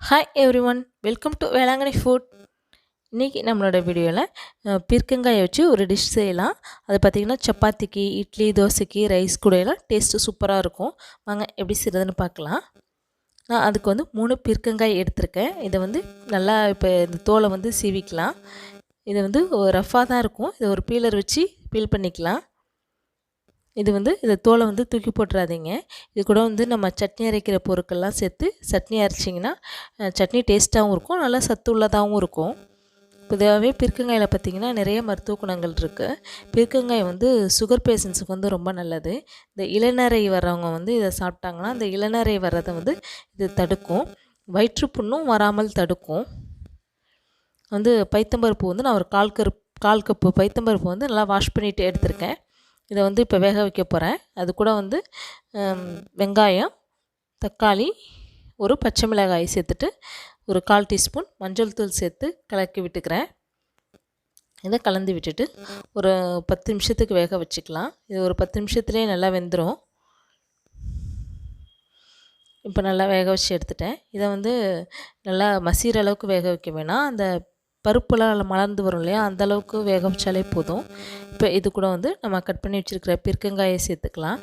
Hi everyone, welcome to Velankanni food. இன்றைக்கி நம்மளோட வீடியோவில் பீர்க்கங்காயை வச்சு ஒரு டிஷ் செய்யலாம். அது பார்த்திங்கன்னா சப்பாத்திக்கு, இட்லி, தோசைக்கு, ரைஸ் கூட எல்லாம் டேஸ்ட்டு சூப்பராக இருக்கும். வாங்க எப்படி செய்கிறதுன்னு பார்க்கலாம். நான் அதுக்கு 3 பீர்க்கங்காய் எடுத்திருக்கேன். இதை நல்லா இப்போ இந்த தோலை சீவிக்கலாம். இது ரஃப்பாக தான் இருக்கும். இதை ஒரு பீலர் வச்சு பீல் பண்ணிக்கலாம். இது இதை தோலை தூக்கி போட்டுறாதீங்க. இது கூட நம்ம சட்னி அரைக்கிற பொருட்கள்லாம் சேர்த்து சட்னி அரைச்சிங்கன்னா சட்னி டேஸ்ட்டாகவும் இருக்கும், நல்லா சத்து உள்ளதாகவும் இருக்கும். பொதுவாகவே பீர்க்கங்காயில் பார்த்திங்கன்னா நிறைய மருத்துவ குணங்கள் இருக்குது. பீர்க்கங்காய் சுகர் பேஷண்ட்ஸுக்கு ரொம்ப நல்லது. இந்த இளநரை வர்றவங்க இதை சாப்பிட்டாங்கன்னா அந்த இளநரை வர்றதை இது தடுக்கும். வயிற்றுப்புண்ணும் வராமல் தடுக்கும். பைத்தம்பருப்பு நான் ஒரு கால் கப்பு பைத்தம்பருப்பு நல்லா வாஷ் பண்ணிவிட்டு எடுத்திருக்கேன். இதை இப்போ வேக வைக்க போகிறேன். அது கூட வெங்காயம், தக்காளி, ஒரு பச்சை மிளகாய் சேர்த்துட்டு ஒரு 1/4 டீஸ்பூன் மஞ்சள் தூள் சேர்த்து கலக்கி விட்டுக்கிறேன். இதை கலந்து விட்டுட்டு ஒரு 10 நிமிஷத்துக்கு வேக வச்சுக்கலாம். இது ஒரு 10 நிமிஷத்துலேயே நல்லா வெந்துடும். இப்போ நல்லா வேக வச்சு எடுத்துட்டேன். இதை நல்லா மசிகிற அளவுக்கு வேக வைக்க வேணாம். அந்த பருப்புலாம் மலர்ந்து வரும் இல்லையா, அந்தளவுக்கு வேக வச்சாலே போதும். இப்போ இது கூட நம்ம கட் பண்ணி வச்சுருக்கிற பீர்க்கங்காயை சேர்த்துக்கலாம்.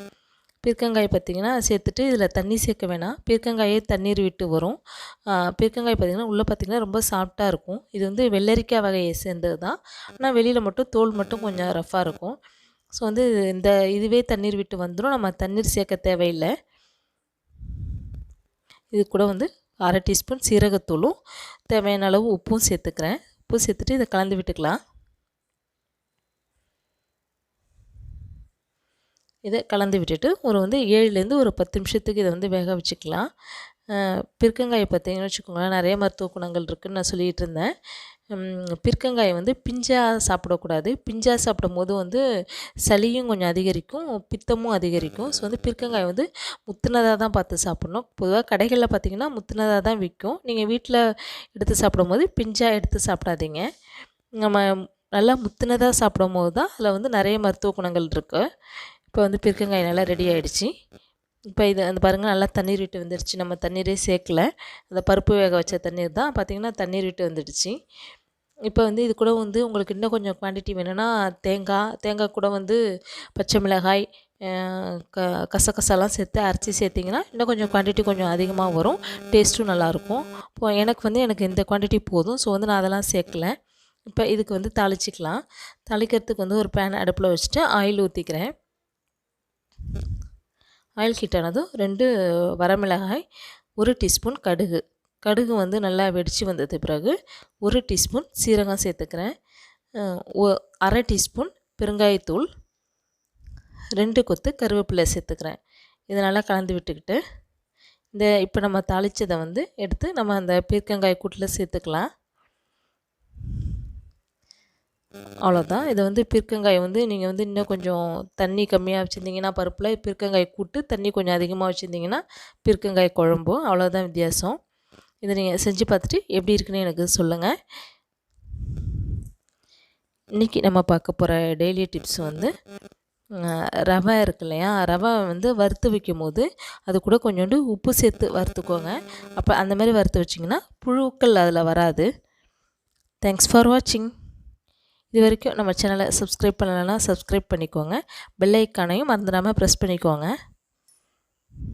பீர்க்கங்காய் பார்த்திங்கன்னா சேர்த்துட்டு இதில் தண்ணி சேர்க்க வேணாம். பீர்க்கங்காயே தண்ணீர் விட்டு வரும். பீர்க்கங்காய் பார்த்திங்கன்னா உள்ளே பார்த்திங்கன்னா ரொம்ப சாஃப்டாக இருக்கும். இது வெள்ளரிக்காய் வகையை சேர்ந்தது தான். ஆனால் வெளியில் மட்டும் தோல் மட்டும் கொஞ்சம் ரஃப்பாக இருக்கும். ஸோ இந்த இதுவே தண்ணீர் விட்டு வந்துடும். நம்ம தண்ணீர் சேர்க்க தேவையில்லை. இது கூட 1/2 டீஸ்பூன் சீரகத்தூளும் தேவையான அளவு உப்பும் சேர்த்துக்கிறேன். உப்பு சேர்த்துட்டு இதை கலந்து விட்டுக்கலாம். இதை கலந்து விட்டுட்டு ஒரு 7லேருந்து ஒரு 10 நிமிஷத்துக்கு இதை வேக வச்சுக்கலாம். பீர்க்கங்காயை பார்த்திங்கன்னு வச்சுக்கோங்களேன், நிறைய மருத்துவ குணங்கள் இருக்குதுன்னு நான் சொல்லிகிட்டு இருந்தேன். பீர்க்கங்காயை பிஞ்சாக சாப்பிடக்கூடாது. பிஞ்சாக சாப்பிடும்போது சளியும் கொஞ்சம் அதிகரிக்கும், பித்தமும் அதிகரிக்கும். ஸோ பீர்க்கங்காய் முத்துனதாக தான் பார்த்து சாப்பிட்ணும். பொதுவாக கடைகளில் பார்த்திங்கன்னா முத்துனதாக தான் விற்கும். நீங்கள் வீட்டில் எடுத்து சாப்பிடும்போது பிஞ்சாக எடுத்து சாப்பிடாதீங்க. நம்ம நல்லா முத்துனதாக சாப்பிடும்போது தான் அதில் நிறைய மருத்துவ குணங்கள் இருக்குது. இப்போ பீர்க்கங்காய் நல்லா ரெடி ஆகிடுச்சு. இப்போ இது பாருங்கள், நல்லா தண்ணீர் விட்டு வந்துடுச்சு. நம்ம தண்ணீரே சேர்க்கல, அந்த பருப்பு வேக வச்ச தண்ணீர் தான் பார்த்திங்கன்னா தண்ணீர் விட்டு வந்துடுச்சு. இப்போ இது கூட உங்களுக்கு இன்னும் கொஞ்சம் குவான்டிட்டி வேணும்னா தேங்காய் கூட பச்சை மிளகாய், கசகசாலாம் சேர்த்து அரைச்சி சேர்த்திங்கன்னா இன்னும் கொஞ்சம் குவான்டிட்டி கொஞ்சம் அதிகமாக வரும், டேஸ்ட்டும் நல்லாயிருக்கும். இப்போ எனக்கு இந்த குவான்டிட்டி போதும். ஸோ நான் அதெல்லாம் சேர்க்கல. இப்போ இதுக்கு தாளிச்சிக்கலாம். தாளிக்கிறதுக்கு ஒரு பேன் அடுப்பில் வச்சுட்டு ஆயில் ஊற்றிக்கிறேன். ஆயில் ஹீட்டானதும் 2 வரமிளகாய், 1 டீஸ்பூன் கடுகு நல்லா வெடித்து வந்தது பிறகு 1 டீஸ்பூன் சீரகம் சேர்த்துக்கிறேன். 1/2 டீஸ்பூன் பெருங்காயத்தூள், 2 கொத்து கருவேப்பிலை சேர்த்துக்கிறேன். இதை நல்லா கலந்து விட்டுக்கிட்டு இப்போ நம்ம தாளித்ததை எடுத்து நம்ம அந்த பீர்க்கங்காய் கூட்டில் சேர்த்துக்கலாம். அவ்வளோதான். இதை பீர்க்கங்காய் நீங்கள் இன்னும் கொஞ்சம் தண்ணி கம்மியாக வச்சுருந்தீங்கன்னா பருப்பில், பீர்க்கங்காய் கூட்டு தண்ணி கொஞ்சம் அதிகமாக வச்சுருந்தீங்கன்னா பீர்க்கங்காய் குழம்பு. அவ்வளோதான் வித்தியாசம். இதை நீங்கள் செஞ்சு பார்த்துட்டு எப்படி இருக்குன்னு எனக்கு சொல்லுங்கள். இன்றைக்கி நம்ம பார்க்க போகிற டெய்லி டிப்ஸ் ரவை இருக்கு இல்லையா, ரவை வறுத்து வைக்கும் போது அது கூட கொஞ்சோண்டு உப்பு சேர்த்து வறுத்துக்கோங்க. அப்போ அந்த மாதிரி வறுத்து வச்சிங்கன்னா புழுக்கள் அதில் வராது. தேங்க்ஸ் ஃபார் வாட்சிங். இது வரைக்கும் நம்ம சேனலை சப்ஸ்கிரைப் பண்ணலைன்னா சப்ஸ்கிரைப் பண்ணிக்கோங்க. பெல் ஐக்கானையும் மறந்துடாமல் ப்ரெஸ் பண்ணிக்கோங்க.